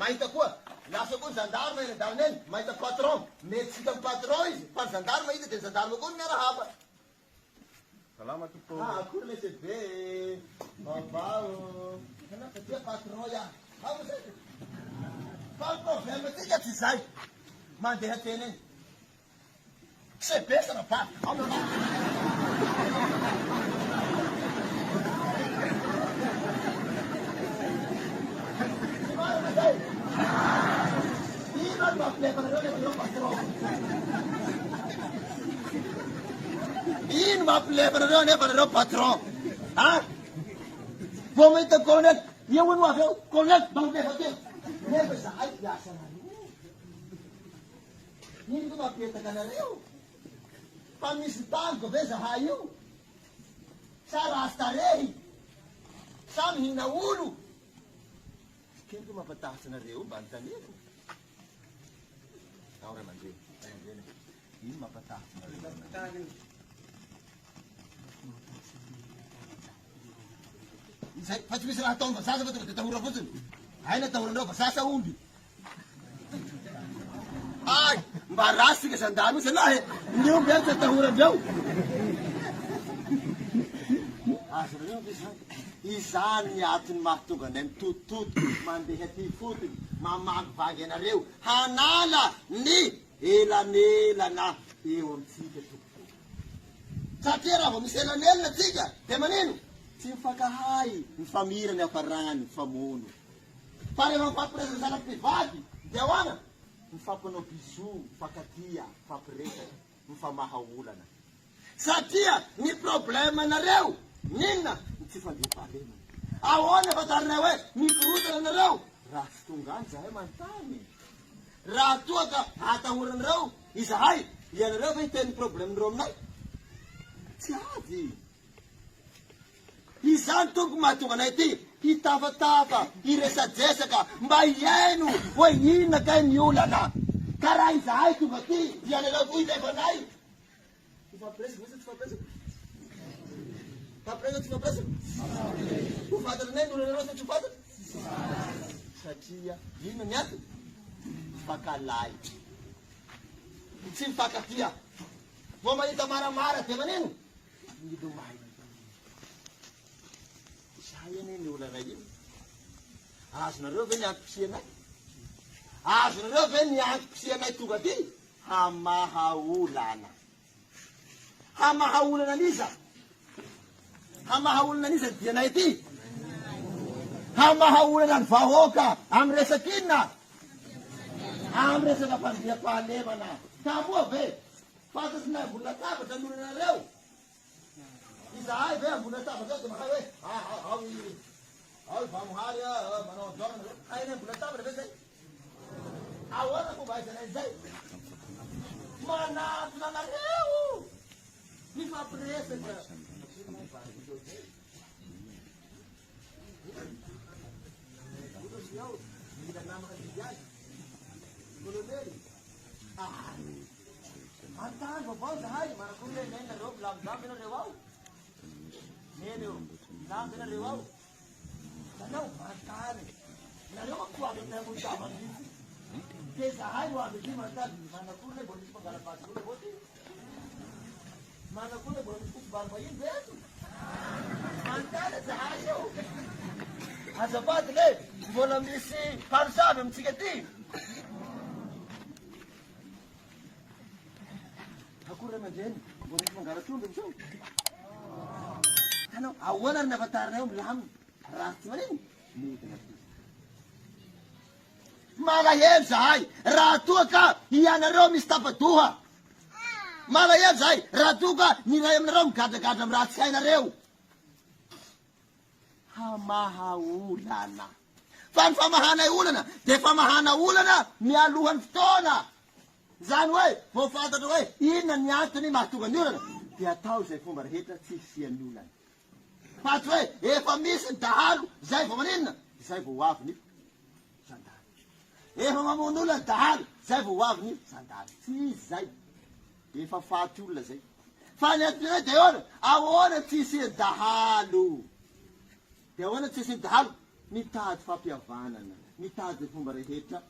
mahita koa lasa koa ny zandarma eny andalana eny mahita patron mety tsy hita patron izy fa ny zandarma hita dia ny zandarma koa ny miarahaba salama tompo akory le sebe babao kana satria patron ya ao zay fa ny problème tsika tsy zay mandeha teny eny sebesana pa ino mampilevana reo nefa nareo patron a vo mahita colonel ia hono avy eo colonel mampilefa teny nefa zahay piasa nareo ino ko mampetaka anareo fa misy taniko ve zahay io sa rastarehy sa mihina olo keny ko mampatahotsy anareo mba nytaneko ao ray aman-dreny ino mampatahotsy nareo zay fa tsy misy raha ataony vasasa fa tonga de tahora fotsiny aina tahoranareo vasasa omby ay mba rasika zandamy io zalahy ny omby any tsy tahorandreo azonareo izany atony mahatonga anay mitotototo mandeha ty fotony mamagivagy anareo hanala ny elanelana eo amitsika tokoto satria raha vo misy elanelana tsika de manino tsy mifakahay mifamirany afarany mifamono fa rehefa mifampiresa zana-pivady de ahoana mifampanao biso mifakatia mifampiresaky mifamahaolana satria ny problème anareo ninona tsy fandefalemana ahoana fatarinay hoe mikorotana anareo raha tsy tonga any zahay manontany raha toa ka atahoranareo izahay ianareo ve hiteny problème-nareo aminay tsy ady izany tompo mahatonga anay ty hitafatafa hiresadresaka mba hiaino hoe inona kay ny olana ka raha izahay tonga ty ianareo ko hilefanay ifampiresaka vasa tsy fampiresaka fampiresaka tsy fampiresaka ho fantananay ny olana sa tsy ho fantana satria inona ny antony mifakalay tsy mifakatia vo mahita maramara de manino milomay eny ny olana io azonareo ve ny antom-pisianay azonareo ve ny antom-pisianay tonga ty hamahaolana hamahaolana an'iza hamahaolana an'iza ny dianay ty hamahaolana ny vahoaka amy resakinona amy resaka fandiam-pahalemana tamoa ve fantatsinay ambony latabatra ny olonanareo izahay ve ambony latabatra de mahay hoe ao vamohary manao anjorana haina ambony latabatra ve zay ahoana fomba aizanay zay manatona anareo mifampiresaka mila namaka didiazy kolonely antany vaovao zahay manakory le nenareo milamindamby anareo ao neny eo milamby anareo ao nanao mantany nareo makoavy aminy ambony de zahay ho avy ty mantany manakory le mbola misy mangala-basy lola avao ty manakory le mbola misy fotobary vahiny veto mantany zahay io azafady le mbola misy parisavy amitsika ty akory aman-dreny mbola misy mangala-trondro amizao anao ahoana ry ny afantarinay eo milaminy raha tsy manino mety naty malahelo zahay raha toa ka ianareo misy tapadoha malahelo zahay raha toa ka ny ray aminareo migadragadra amy raha tsy hainareo hamahaolana fa ny famahanay olana de famahana olana mialohan'ny fotoana zany hoe vo fantatra hoe inona ny antony mahatonga ny olana de atao zay fomba rehetra tsy hisian'ny olana fa tsy hoe efa misy ny dahalo zay vo maninona zay vo avy ny sandalo efa mamono olona ny dahalo zay vo avy ny sandalo tsy izy zay efa faty olona zay fa ny antony de ahoana tsy hisian'ny dahalo de ahoana tsy hisian'ny dahalo mitady fampihavanana mitady fomba rehetra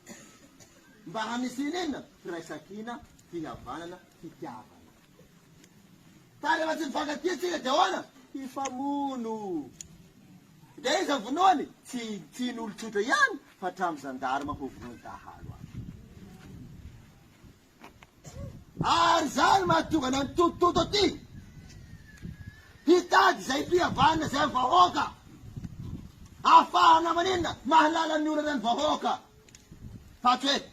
mba hanisinena firaisankina, fihavanana, fitiavana. Tany rehefa tsy mifankatia tsika de ahoana? Hifamono. De iza vonoany tsy n'olo-tsotra ihany fa hatramy zandarima ho vonoany dahalo any. Ary zany mahatonga ny totototo aty hitady zay fihavanana zay vahoaka ahafahana maninona mahalala ny olana ny vahoaka. Fa tsy hoe